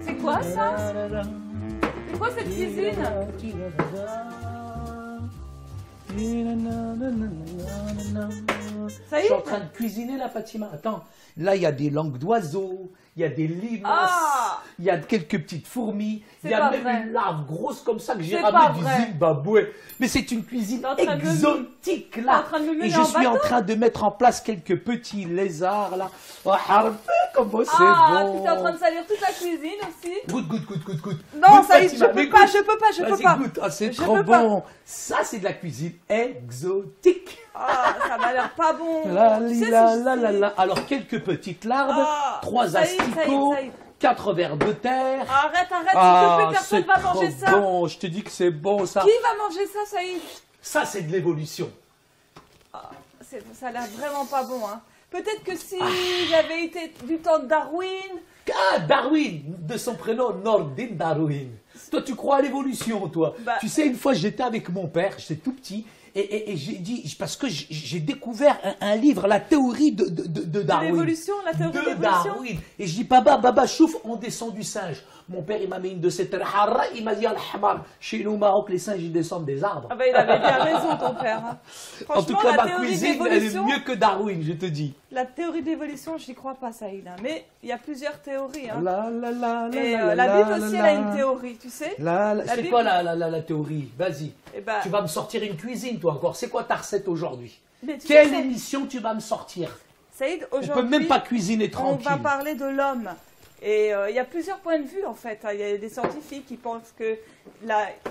C'est quoi ça? C'est quoi cette cuisine? Ça y Je suis en est? train de cuisiner là, Fatima. Attends, là il y a des langues d'oiseaux, il y a des limaces, il y a quelques petites fourmis, il y a même une larve grosse comme ça que j'ai ramenée du Zimbabwe. Mais c'est une cuisine exotique là. Et je suis en train de mettre en place quelques petits lézards là. Oh, comment c'est bon. Tu es en train de salir toute la cuisine aussi. Goûte. Non, goûte, ça y est, Fatima, je peux pas. Goûte. Ah, c'est trop bon. Ça, c'est de la cuisine exotique. Ah, ça m'a l'air pas bon. Alors, quelques petites larves, 3 asticots, 4 vers de terre. Arrête, s'il te plaît, personne va manger ça. Bon, je te dis que c'est bon ça. Qui va manger ça, Saïd? Ça, c'est de l'évolution. Ça a l'air vraiment pas bon, hein. Peut-être que si j'avais été du temps de Darwin... Ah, Darwin, de son prénom, Nordin Darwin. Toi, tu crois à l'évolution, toi. Tu sais, une fois, j'étais avec mon père, j'étais tout petit, et j'ai dit, parce que j'ai découvert un livre, la théorie de Darwin. L'évolution, la théorie de l'évolution. Darwin. Et je dis, Baba, chouf, on descend du singe. Mon père, il m'a mis une de ces terres, il m'a dit, Al-Hamar, chez nous au Maroc, les singes, ils descendent des arbres. Ah ben, il avait bien raison, ton père. Hein. En tout cas, ma cuisine, elle est mieux que Darwin, je te dis. La théorie de l'évolution, je n'y crois pas, Saïd. Hein. Mais il y a plusieurs théories. Hein. La Bible aussi, elle a une théorie, tu sais. C'est quoi la théorie? Vas-y. Tu vas me sortir une cuisine, toi, encore. C'est quoi ta recette aujourd'hui? Quelle émission tu vas me sortir? Saïd, aujourd'hui, on ne peut même pas cuisiner tranquille. On va parler de l'homme. Et il y a plusieurs points de vue, en fait. Il y a des scientifiques qui pensent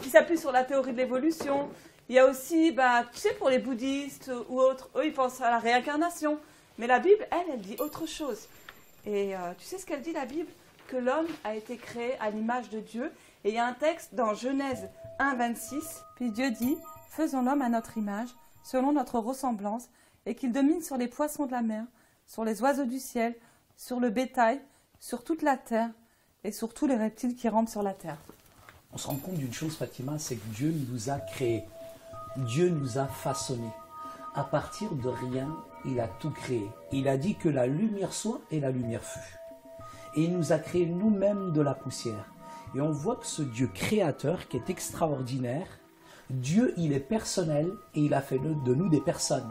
qui s'appuient sur la théorie de l'évolution. Il y a aussi, tu sais, pour les bouddhistes ou autres, eux, ils pensent à la réincarnation. Mais la Bible, elle dit autre chose. Et tu sais ce qu'elle dit, la Bible? Que l'homme a été créé à l'image de Dieu. Et il y a un texte dans Genèse 1, 26. Puis Dieu dit, faisons l'homme à notre image, selon notre ressemblance, et qu'il domine sur les poissons de la mer, sur les oiseaux du ciel, sur le bétail, sur toute la terre et sur tous les reptiles qui rampent sur la terre. On se rend compte d'une chose, Fatima, c'est que Dieu nous a créés. Dieu nous a façonnés. À partir de rien, il a tout créé. Il a dit que la lumière soit et la lumière fut. Et il nous a créés nous-mêmes de la poussière. Et on voit que ce Dieu créateur qui est extraordinaire, Dieu, il est personnel et il a fait de nous des personnes.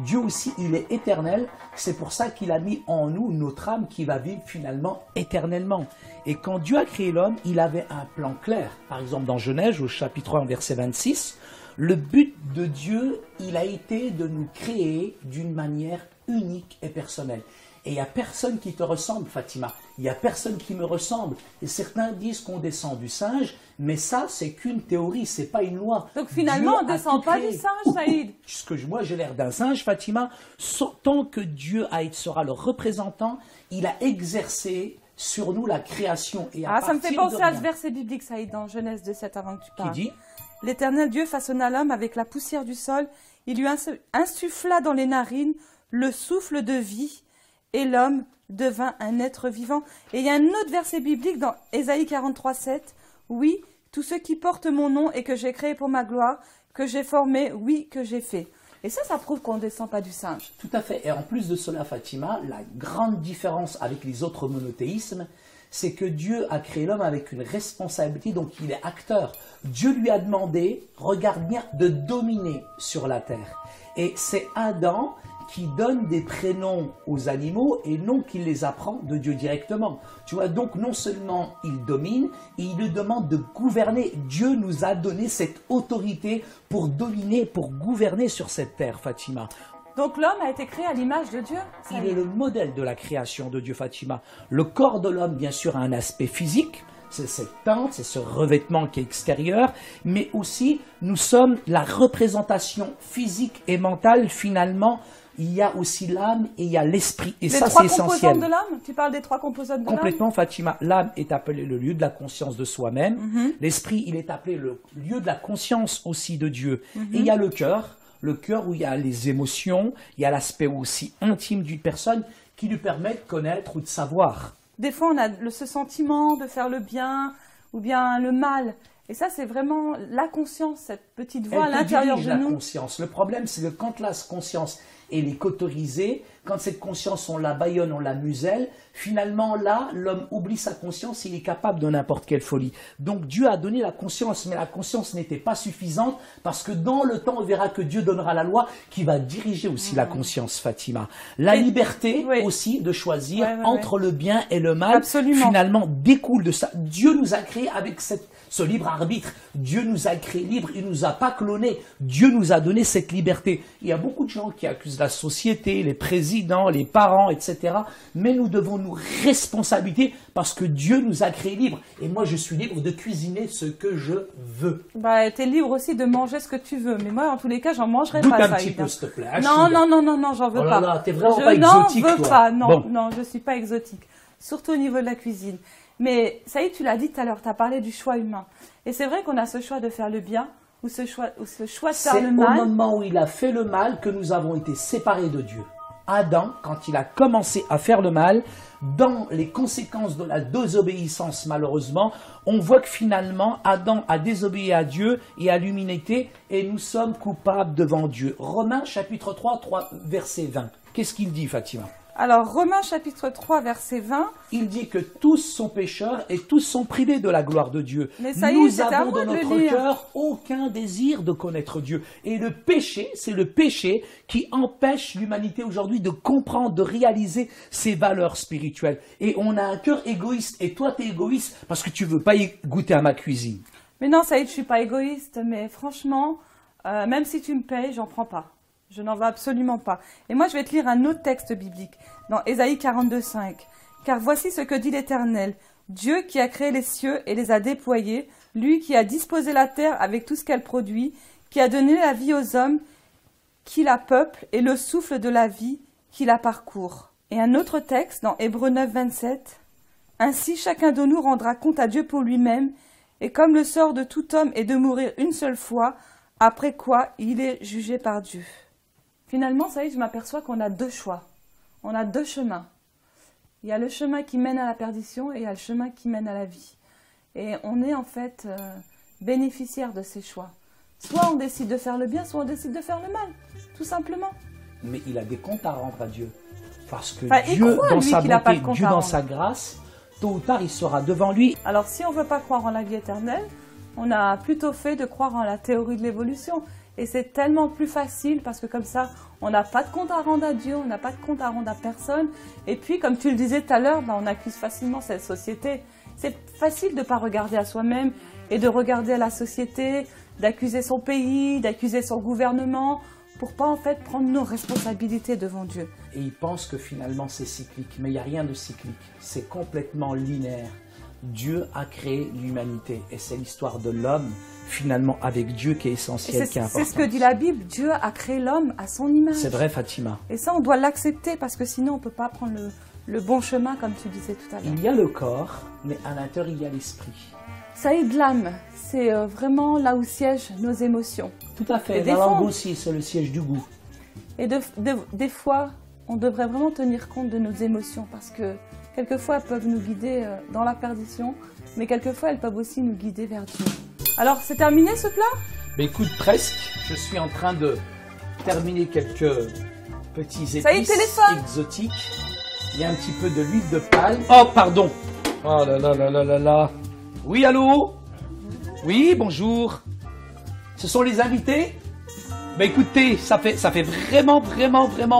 Dieu aussi, il est éternel, c'est pour ça qu'il a mis en nous notre âme qui va vivre finalement éternellement. Et quand Dieu a créé l'homme, il avait un plan clair. Par exemple, dans Genèse, au chapitre 1, verset 26, le but de Dieu, il a été de nous créer d'une manière unique et personnelle. Et il n'y a personne qui te ressemble, Fatima. Il n'y a personne qui me ressemble. Et certains disent qu'on descend du singe, mais ça, c'est qu'une théorie, c'est pas une loi. Donc finalement, on ne descend pas du singe, Saïd. Moi, j'ai l'air d'un singe, Fatima. Tant que Dieu sera le représentant, il a exercé sur nous la création. Et ça me fait penser à ce verset biblique, Saïd, dans Genèse 2:7, avant que tu parles. Qui dit? L'Éternel Dieu façonna l'homme avec la poussière du sol. Il lui insuffla dans les narines le souffle de vie. Et l'homme devint un être vivant. Et il y a un autre verset biblique dans Ésaïe 43:7. Oui, tous ceux qui portent mon nom et que j'ai créé pour ma gloire, que j'ai formé, oui, que j'ai fait. Et ça prouve qu'on ne descend pas du singe. Tout à fait. Et en plus de cela, Fatima, la grande différence avec les autres monothéismes, c'est que Dieu a créé l'homme avec une responsabilité, donc il est acteur. Dieu lui a demandé, regarde bien, de dominer sur la terre. Et c'est Adam qui donne des prénoms aux animaux et non qu'il les apprend de Dieu directement. Tu vois, donc non seulement il domine, il lui demande de gouverner. Dieu nous a donné cette autorité pour dominer, pour gouverner sur cette terre, Fatima. Donc l'homme a été créé à l'image de Dieu. Il est le modèle de la création de Dieu, Fatima. Le corps de l'homme, bien sûr, a un aspect physique. C'est cette teinte, c'est ce revêtement qui est extérieur, mais aussi nous sommes la représentation physique et mentale finalement. Il y a aussi l'âme et il y a l'esprit. Et ça, c'est essentiel. Les 3 composantes de l'âme? Tu parles des 3 composantes de l'âme? Complètement, Fatima. L'âme est appelée le lieu de la conscience de soi-même. L'esprit, il est appelé le lieu de la conscience aussi de Dieu. Et il y a le cœur où il y a les émotions, il y a l'aspect aussi intime d'une personne qui lui permet de connaître ou de savoir. Des fois, on a ce sentiment de faire le bien ou bien le mal. Et ça, c'est vraiment la conscience, cette petite voix à l'intérieur de nous. La conscience. Le problème, c'est que quand la conscience et les cauteriser. Quand cette conscience, on la bâillonne, on la muselle, finalement là, l'homme oublie sa conscience, il est capable de n'importe quelle folie. Donc Dieu a donné la conscience, mais la conscience n'était pas suffisante, parce que dans le temps, on verra que Dieu donnera la loi qui va diriger aussi la conscience, Fatima. La liberté aussi de choisir entre le bien et le mal, finalement, découle de ça. Dieu nous a créés avec ce libre arbitre. Dieu nous a créés libres, il ne nous a pas clonés. Dieu nous a donné cette liberté. Il y a beaucoup de gens qui accusent la société, les présidents, les parents, etc. Mais nous devons nous responsabiliser parce que Dieu nous a créés libres. Et moi, je suis libre de cuisiner ce que je veux. Bah, tu es libre aussi de manger ce que tu veux. Mais moi, en tous les cas, j'en mangerai Goûte pas. un petit peu, s'il te plaît. Non, j'en veux pas. Là, t'es vraiment pas exotique, toi. Je n'en veux pas. Non, bon. non, je suis pas exotique. Surtout au niveau de la cuisine. Mais ça y est, tu l'as dit tout à l'heure, tu as parlé du choix humain. Et c'est vrai qu'on a ce choix de faire le bien ou ce choix de faire le mal. C'est au moment où il a fait le mal que nous avons été séparés de Dieu. Adam, quand il a commencé à faire le mal, dans les conséquences de la désobéissance, malheureusement, on voit que finalement, Adam a désobéi à Dieu et à l'humanité, et nous sommes coupables devant Dieu. Romains chapitre 3, verset 20. Qu'est-ce qu'il dit, Fatima ? Alors, Romains chapitre 3, verset 20. Il dit que tous sont pécheurs et tous sont privés de la gloire de Dieu. Mais ça Nous avons dans notre cœur aucun désir de connaître Dieu. Et le péché, c'est le péché qui empêche l'humanité aujourd'hui de comprendre, de réaliser ses valeurs spirituelles. Et on a un cœur égoïste. Et toi, tu es égoïste parce que tu veux pas y goûter à ma cuisine. Mais non, ça y est, je suis pas égoïste. Mais franchement, même si tu me payes, j'en prends pas. Je n'en veux absolument pas. Et moi, je vais te lire un autre texte biblique, dans Ésaïe 42, 5. « Car voici ce que dit l'Éternel, Dieu qui a créé les cieux et les a déployés, lui qui a disposé la terre avec tout ce qu'elle produit, qui a donné la vie aux hommes, qui la peuple, et le souffle de la vie qui la parcourt. » Et un autre texte, dans Hébreux 9, 27. « Ainsi chacun de nous rendra compte à Dieu pour lui-même, et comme le sort de tout homme est de mourir une seule fois, après quoi il est jugé par Dieu. » Finalement, ça y est, je m'aperçois qu'on a deux choix. On a deux chemins. Il y a le chemin qui mène à la perdition et il y a le chemin qui mène à la vie. Et on est en fait bénéficiaire de ces choix. Soit on décide de faire le bien, soit on décide de faire le mal, tout simplement. Mais il a des comptes à rendre à Dieu. Parce que Dieu, dans sa bonté, Dieu dans sa grâce, tôt ou tard, il sera devant lui. Alors si on ne veut pas croire en la vie éternelle, on a plutôt fait de croire en la théorie de l'évolution. Et c'est tellement plus facile parce que comme ça, on n'a pas de compte à rendre à Dieu, on n'a pas de compte à rendre à personne. Et puis, comme tu le disais tout à l'heure, on accuse facilement cette société. C'est facile de ne pas regarder à soi-même et de regarder à la société, d'accuser son pays, d'accuser son gouvernement, pour pas en fait prendre nos responsabilités devant Dieu. Et ils pensent que finalement c'est cyclique, mais il n'y a rien de cyclique. C'est complètement linéaire. Dieu a créé l'humanité et c'est l'histoire de l'homme finalement avec Dieu qui est essentiel, qui est important. C'est ce que dit la Bible, Dieu a créé l'homme à son image. C'est vrai, Fatima. Et ça on doit l'accepter parce que sinon on ne peut pas prendre le bon chemin comme tu disais tout à l'heure. Il y a le corps, mais à l'intérieur il y a l'esprit. Ça aide l'âme, c'est vraiment là où siègent nos émotions. Tout à fait, la langue aussi c'est le siège du goût. Et des fois, on devrait vraiment tenir compte de nos émotions parce que quelquefois, elles peuvent nous guider dans la perdition, mais quelquefois, elles peuvent aussi nous guider vers Dieu. Alors, c'est terminé ce plat? Mais écoute, presque. Je suis en train de terminer quelques petits épices exotiques. Il y a un petit peu de l'huile de palme. Oh, pardon. Oh là là là là là là. Oui, allô? Oui, bonjour. Ce sont les invités? Ben écoutez, ça fait vraiment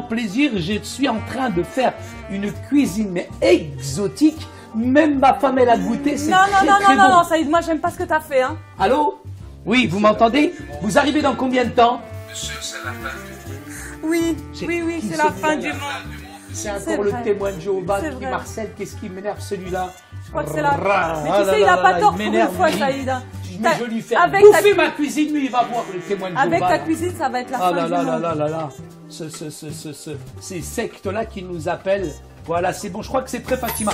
plaisir. Je suis en train de faire une cuisine mais exotique. Même ma femme elle a goûté. C'est très bon. Non, Saïd, moi j'aime pas ce que tu as fait. Hein. Allô? Oui, vous m'entendez? Vous arrivez dans combien de temps? Monsieur, c'est la fin du monde. Oui, c'est la fin du monde. C'est encore le témoin de Jéhovah qui Marcel, qu'est-ce qui m'énerve celui-là? Je crois que c'est la... Mais tu sais, il n'a pas tort pour une fois, Saïd. Mais je lui fais bouffer ma cuisine, lui, il va voir le témoin de Jéhovah. Avec ta cuisine, ça va être la fin du monde. Là. Ces sectes-là qui nous appellent. Voilà, c'est bon, je crois que c'est prêt, Fatima.